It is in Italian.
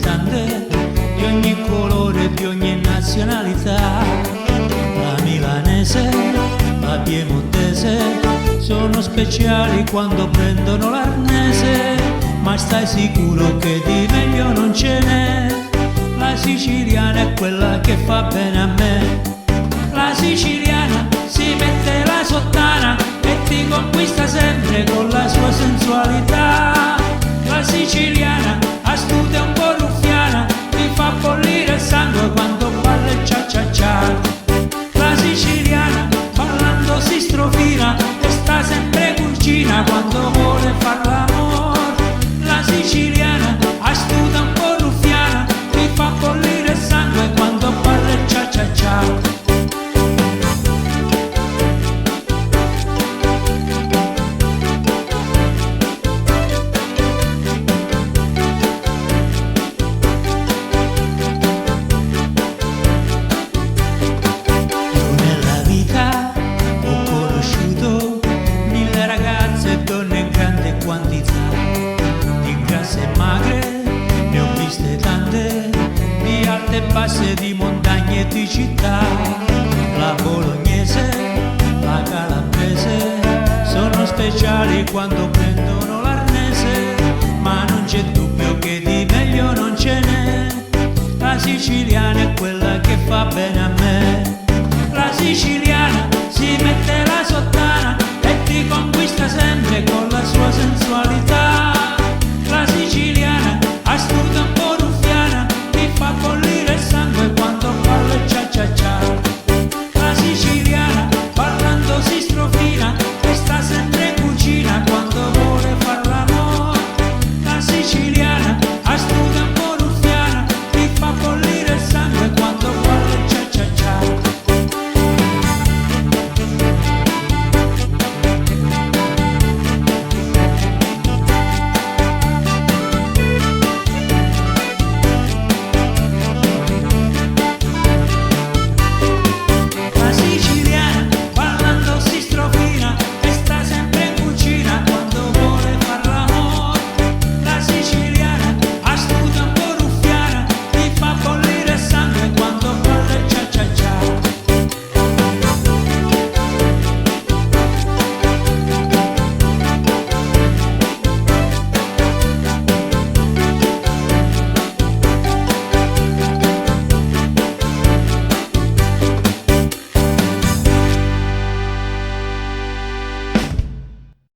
tante, di ogni colore, di ogni nazionalità. La milanese, la piemontese, sono speciali quando prendono l'arnese, ma stai sicuro che di meglio non ce n'è. La siciliana è quella che fa bene a me. La siciliana si mette la sottana e ti conquista sempre con la sua sensualità. La siciliana astuta e un po' ruffiana, ti fa bollire il sangue quando balla il cia cia cia. La siciliana ballando si strofina e sta sempre cucina quando vuole far l'amore. La siciliana astuta un po' ruffiana, ti fa bollire il sangue quando balla il cia cia cia. E basse di montagne e di città, la bolognese, la calabrese, sono speciali quando prendono l'arnese, ma non c'è dubbio che di meglio non ce n'è. La siciliana